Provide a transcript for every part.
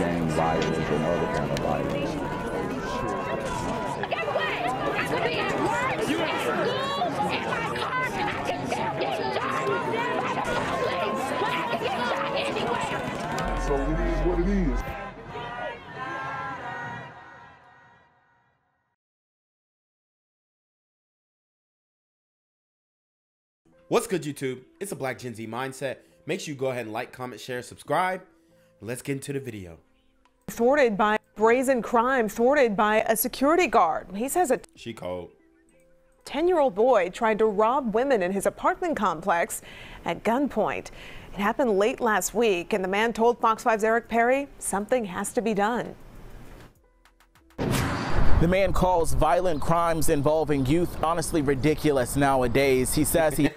gang violence and other kind of violence. Guess what? I could be at work, at school, in my car, I can still get shot by the police, but I can get shot anywhere. So it is what it is. What's good, YouTube? It's a Black Gen Z Mindset. Make sure you go ahead and like, comment, share, subscribe. Let's get into the video. Thwarted by brazen crime, thwarted by a security guard. He says a She cold. 10-year-old boy tried to rob women in his apartment complex at gunpoint. It happened late last week, and the man told Fox 5's Eric Perry something has to be done. The man calls violent crimes involving youth honestly ridiculous nowadays. He says he...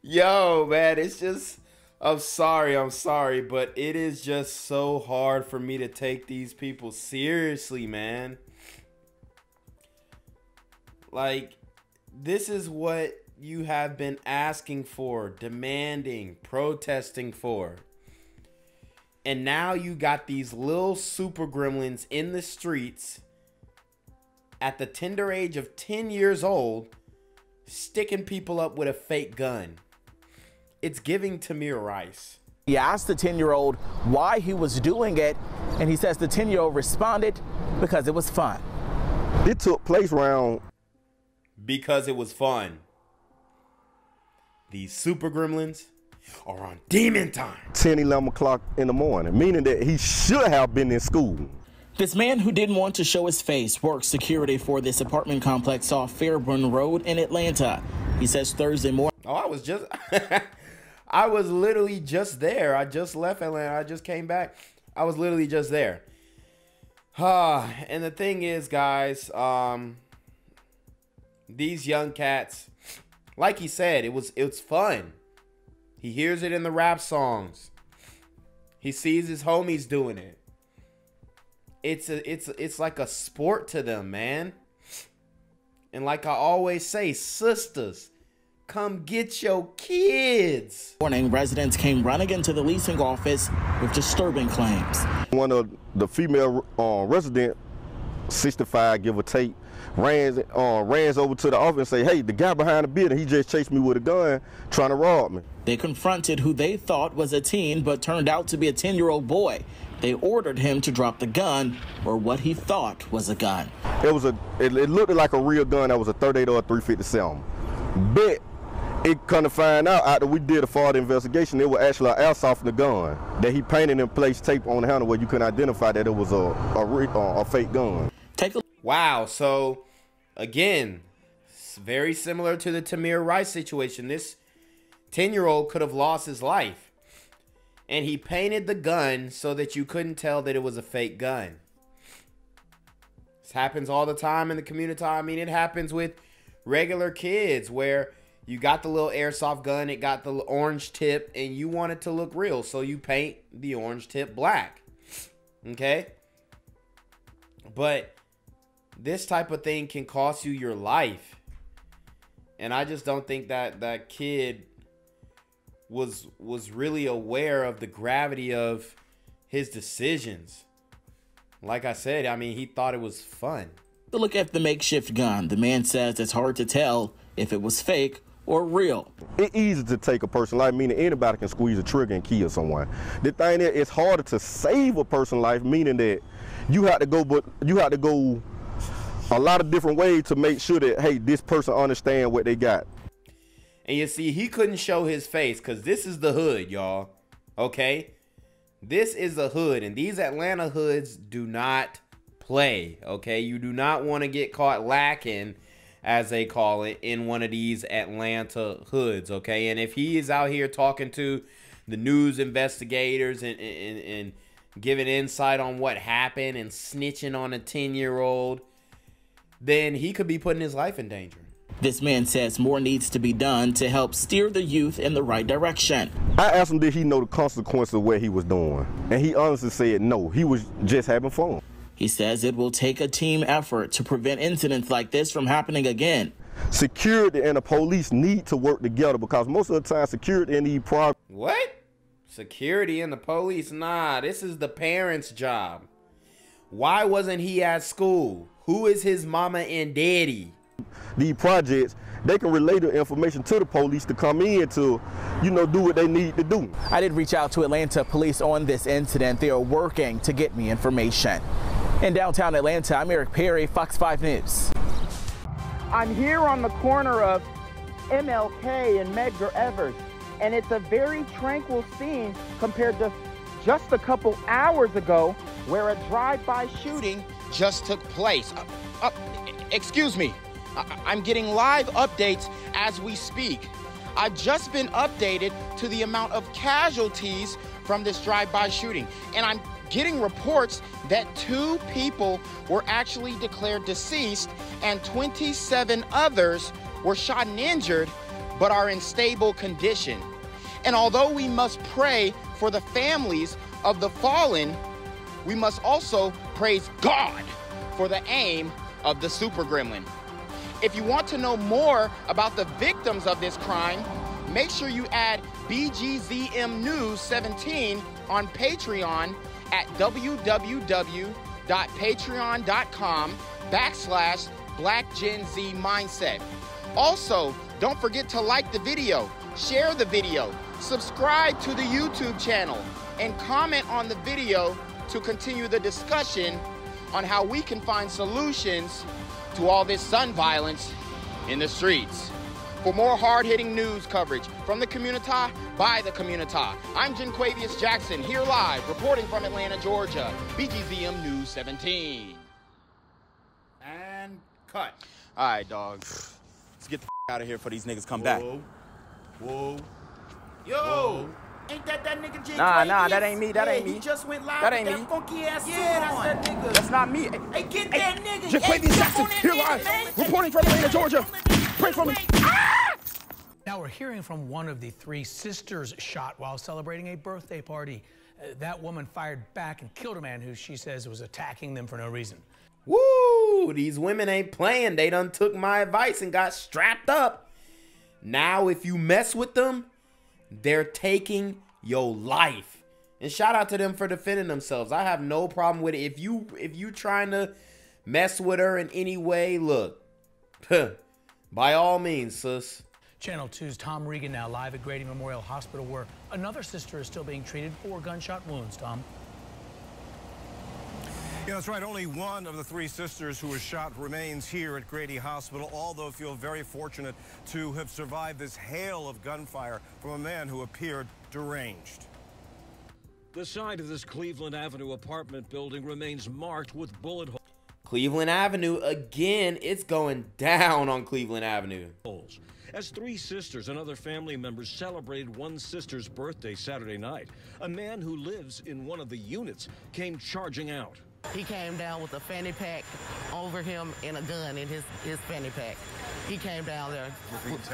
Yo, man, it's just... I'm sorry, but it is just so hard for me to take these people seriously, man. Like, this is what you have been asking for, demanding, protesting for. And now you got these little super gremlins in the streets at the tender age of 10 years old, sticking people up with a fake gun. It's giving Tamir Rice. He asked the 10-year-old why he was doing it, and he says the 10-year-old responded, because it was fun. It took place around... Because it was fun. These super gremlins are on demon time. 10, 11 o'clock in the morning, meaning that he should have been in school. This man who didn't want to show his face works security for this apartment complex off Fairburn Road in Atlanta. He says Thursday morning. Oh, I was literally just there. I just left Atlanta. I just came back. I was literally just there. And the thing is, guys, these young cats, like he said, it's fun. He hears it in the rap songs. He sees his homies doing it. It's like a sport to them, man. And like I always say, sisters, come get your kids. Morning, residents came running into the leasing office with disturbing claims. One of the female resident, 65 give or take, ran over to the office and say, hey, the guy behind the building, he just chased me with a gun trying to rob me. They confronted who they thought was a teen but turned out to be a 10-year-old boy. They ordered him to drop the gun, or what he thought was a gun. It looked like a real gun that was a 38 or a 357. But it come to find out after we did a further investigation, it was actually an airsoft gun that he painted in place, tape on the handle where you couldn't identify that it was a fake gun. Wow, so again, it's very similar to the Tamir Rice situation. This 10-year-old could have lost his life. And he painted the gun so that you couldn't tell that it was a fake gun. This happens all the time in the community. I mean, it happens with regular kids where you got the little airsoft gun, it got the orange tip, and you want it to look real. So you paint the orange tip black. Okay? But this type of thing can cost you your life. And I just don't think that that kid was really aware of the gravity of his decisions. Like I said, I mean, he thought it was fun. To look at the makeshift gun, the man says it's hard to tell if it was fake or real. It's easy to take a person life, meaning anybody can squeeze a trigger and kill someone. The thing is, it's harder to save a person's life, meaning that you have to go a lot of different ways to make sure that, hey, this person understand what they got. And you see, he couldn't show his face because this is the hood, y'all. Okay? This is the hood, and these Atlanta hoods do not play, okay? You do not want to get caught lacking, as they call it, in one of these Atlanta hoods, okay? And if he is out here talking to the news investigators and giving insight on what happened and snitching on a 10-year-old, then he could be putting his life in danger. This man says more needs to be done to help steer the youth in the right direction. I asked him, did he know the consequences of what he was doing? And he honestly said no, he was just having fun. He says it will take a team effort to prevent incidents like this from happening again. Security and the police need to work together because most of the time security and these problems. What? Security and the police? Nah, this is the parents' job. Why wasn't he at school? Who is his mama and daddy? These projects, they can relay the information to the police to come in to, you know, do what they need to do. I did reach out to Atlanta police on this incident. They are working to get me information. In downtown Atlanta, I'm Eric Perry, Fox 5 News. I'm here on the corner of MLK and Medgar Evers, and it's a very tranquil scene compared to just a couple hours ago where a drive-by shooting just took place. Excuse me, I'm getting live updates as we speak. I've just been updated to the amount of casualties from this drive-by shooting, and I'm getting reports that 2 people were actually declared deceased and 27 others were shot and injured but are in stable condition. And although we must pray for the families of the fallen, we must also praise God for the aim of the super gremlin. If you want to know more about the victims of this crime, make sure you add BGZM News 17 on Patreon at www.patreon.com/blackgenzmindset. Also, don't forget to like the video, share the video, subscribe to the YouTube channel, and comment on the video to continue the discussion on how we can find solutions to all this gun violence in the streets. For more hard-hitting news coverage from the community, by the community, I'm Jenquavius Jackson, here live, reporting from Atlanta, Georgia, BGZM News 17. And cut. All right, dog. Let's get the out of here before these niggas come back. Whoa. Yo! Whoa. Ain't that nigga Jake? Nah, that ain't me. That ain't me. He just went live That with ain't that me. funky ass suit That's on. that nigga. That's not me. Hey, get that nigga. Jenquavius Jackson, here live, reporting from Atlanta, Georgia. Pray for me. Now we're hearing from one of the 3 sisters shot while celebrating a birthday party. That woman fired back and killed a man who she says was attacking them for no reason. Woo! These women ain't playing. They done took my advice and got strapped up. Now, if you mess with them, they're taking your life. And shout out to them for defending themselves. I have no problem with it. If you trying to mess with her in any way, look, by all means, sis. Channel 2's Tom Regan now live at Grady Memorial Hospital, where another sister is still being treated for gunshot wounds. Tom. Yeah, that's right. Only one of the 3 sisters who was shot remains here at Grady Hospital, although feel very fortunate to have survived this hail of gunfire from a man who appeared deranged. The side of this Cleveland Avenue apartment building remains marked with bullet holes. Cleveland Avenue, again, it's going down on Cleveland Avenue. As 3 sisters and other family members celebrated one sister's birthday Saturday night, a man who lives in one of the units came charging out. He came down with a fanny pack over him and a gun in his fanny pack. He came down there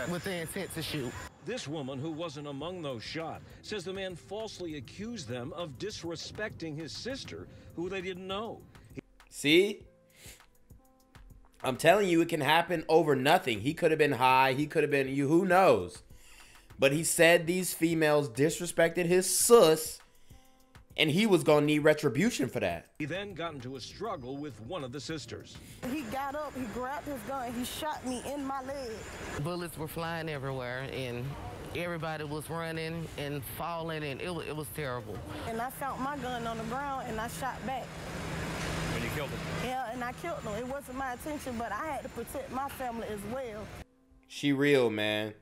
with the intent to shoot. This woman, who wasn't among those shot, says the man falsely accused them of disrespecting his sister, who they didn't know. See? I'm telling you, it can happen over nothing. He could have been high. He could have been, who knows? But he said these females disrespected his sus, and he was going to need retribution for that. He then got into a struggle with one of the sisters. He got up, he grabbed his gun, he shot me in my leg. Bullets were flying everywhere, and everybody was running and falling, and it was terrible. And I found my gun on the ground, and I shot back. And you killed him? Yeah, and I killed him. It wasn't my intention, but I had to protect my family as well. She real, man.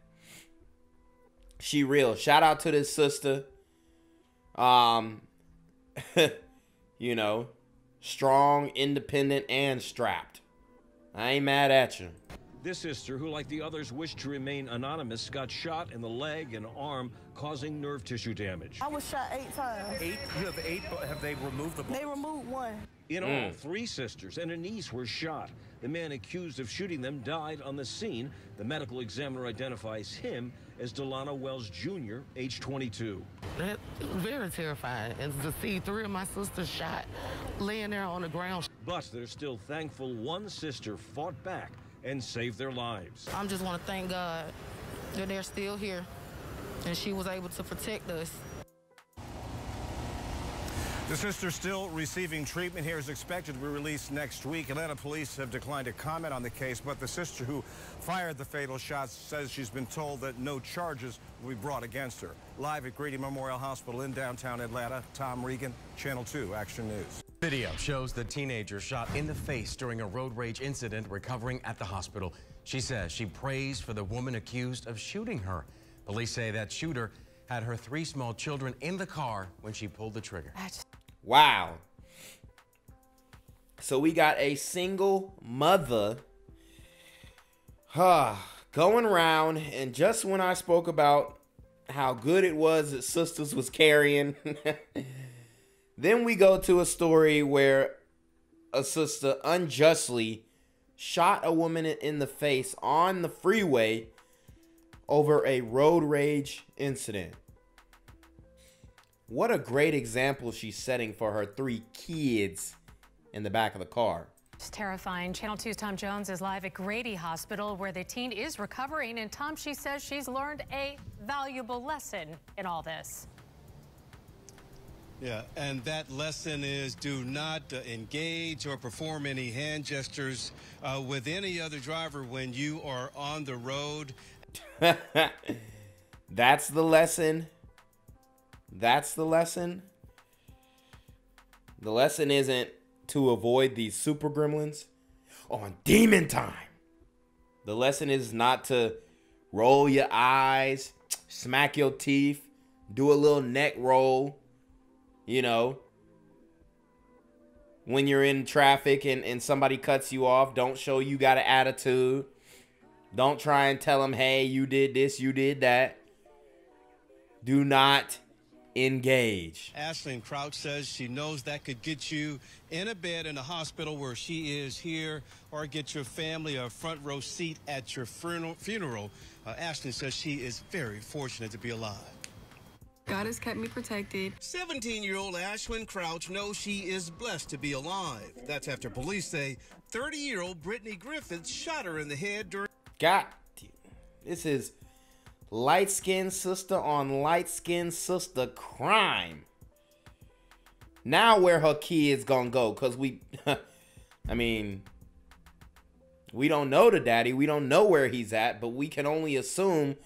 She real. Shout out to this sister. You know, strong, independent, and strapped. I ain't mad at you. This sister, who like the others wished to remain anonymous, got shot in the leg and arm, causing nerve tissue damage. I was shot 8 times. 8? You have 8, but have they removed the bullets? They removed 1. In all, 3 sisters and a niece were shot. The man accused of shooting them died on the scene. The medical examiner identifies him as Delano Wells Jr., age 22. That was very terrifying. And to see 3 of my sisters shot, laying there on the ground. But they're still thankful one sister fought back and saved their lives. I just want to thank God that they're still here and she was able to protect us. The sister still receiving treatment here is expected to be released next week. Atlanta police have declined to comment on the case, but the sister who fired the fatal shots says she's been told that no charges will be brought against her. Live at Grady Memorial Hospital in downtown Atlanta, Tom Regan, Channel 2 Action News. Video shows the teenager shot in the face during a road rage incident recovering at the hospital. She says she prays for the woman accused of shooting her. Police say that shooter had her 3 small children in the car when she pulled the trigger. Wow. So we got a single mother going around, and just when I spoke about how good it was that sisters was carrying, then we go to a story where a sister unjustly shot a woman in the face on the freeway over a road rage incident. What a great example she's setting for her 3 kids in the back of the car. It's terrifying. Channel 2's Tom Jones is live at Grady Hospital, where the teen is recovering. And Tom, she says she's learned a valuable lesson in all this. Yeah, and that lesson is do not engage or perform any hand gestures with any other driver when you are on the road. That's the lesson. That's the lesson. The lesson isn't to avoid these super gremlins on demon time. The lesson is not to roll your eyes, smack your teeth, do a little neck roll, you know. When you're in traffic and somebody cuts you off, don't show you got an attitude. Don't try and tell them, hey, you did this, you did that. Do not engage. Ashlyn Crouch says she knows that could get you in a bed in a hospital where she is here, or get your family a front row seat at your funeral. Ashlyn says she is very fortunate to be alive. God has kept me protected. 17-year-old Ashlyn Crouch knows she is blessed to be alive. That's after police say 30-year-old Brittney Griffith shot her in the head during... God, this is light-skinned sister on light-skinned sister crime. Now where her kids gonna go? Because we, I mean, we don't know the daddy. We don't know where he's at, but we can only assume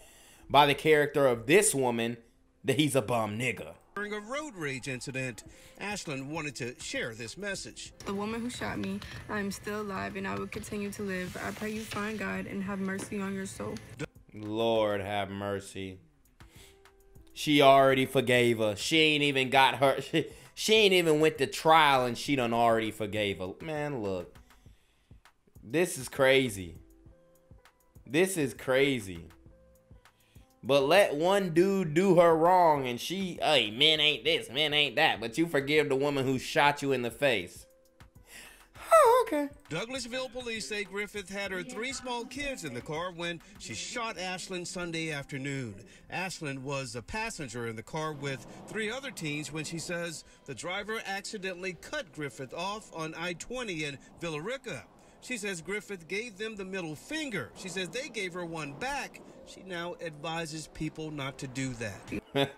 by the character of this woman that he's a bum nigga. During a road rage incident, Ashlyn wanted to share this message. The woman who shot me, I'm still alive and I will continue to live. I pray you find God and have mercy on your soul. Lord have mercy. She already forgave her. She ain't even got her. She ain't even went to trial and she done already forgave her. Man, look. This is crazy. This is crazy. But let one dude do her wrong and she, hey, men ain't this, men ain't that. But you forgive the woman who shot you in the face. Oh, okay. Douglasville police say Griffith had her 3 small kids in the car when she shot Ashlyn Sunday afternoon. Ashlyn was a passenger in the car with 3 other teens when she says the driver accidentally cut Griffith off on I-20 in Villa Rica. She says Griffith gave them the middle finger. She says they gave her one back. She now advises people not to do that.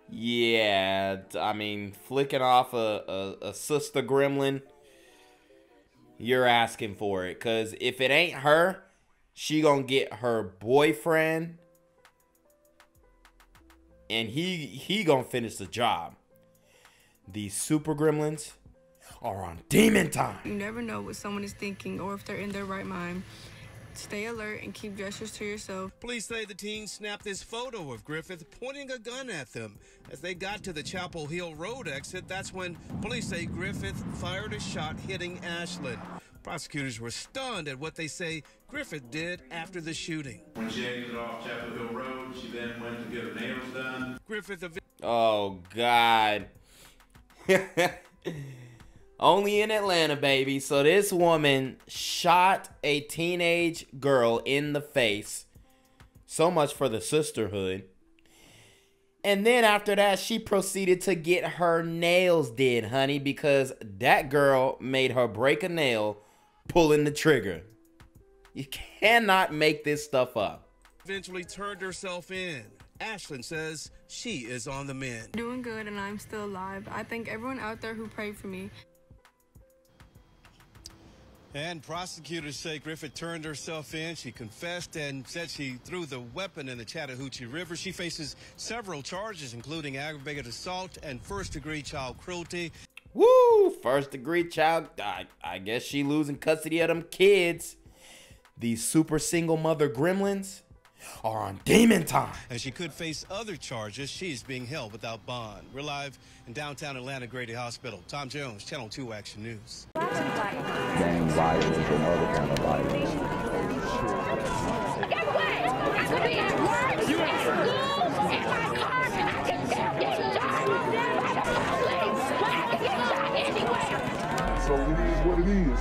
Yeah, I mean, flicking off a sister gremlin, you're asking for it. Because if it ain't her, she gonna get her boyfriend. And he gonna finish the job. These super gremlins are on demon time. You never know what someone is thinking or if they're in their right mind. Stay alert and keep gestures to yourself. Police say the teens snapped this photo of Griffith pointing a gun at them. As they got to the Chapel Hill Road exit, that's when police say Griffith fired a shot hitting Ashlyn. Prosecutors were stunned at what they say Griffith did after the shooting. When she exited off Chapel Hill Road, she then went to get her nails done. Griffith... Oh, God. Only in Atlanta, baby. So this woman shot a teenage girl in the face. So much for the sisterhood. And then after that, she proceeded to get her nails did, honey, because that girl made her break a nail pulling the trigger. You cannot make this stuff up. Eventually turned herself in. Ashlyn says she is on the mend. Doing good, and I'm still alive. I thank everyone out there who prayed for me. And prosecutors say Griffith turned herself in. She confessed and said she threw the weapon in the Chattahoochee River. She faces several charges, including aggravated assault and first-degree child cruelty. Woo! First-degree child. I guess she losing custody of them kids. These super single mother gremlins are on demon time. And she could face other charges. She's being held without bond. We're live in downtown Atlanta, Grady Hospital. Tom Jones, Channel 2 Action News. Gang violence and other kind of violence. Get away! I could be at work, at school, in my car, and I can still get shot by the police. I can get shot anywhere. So it is what it is.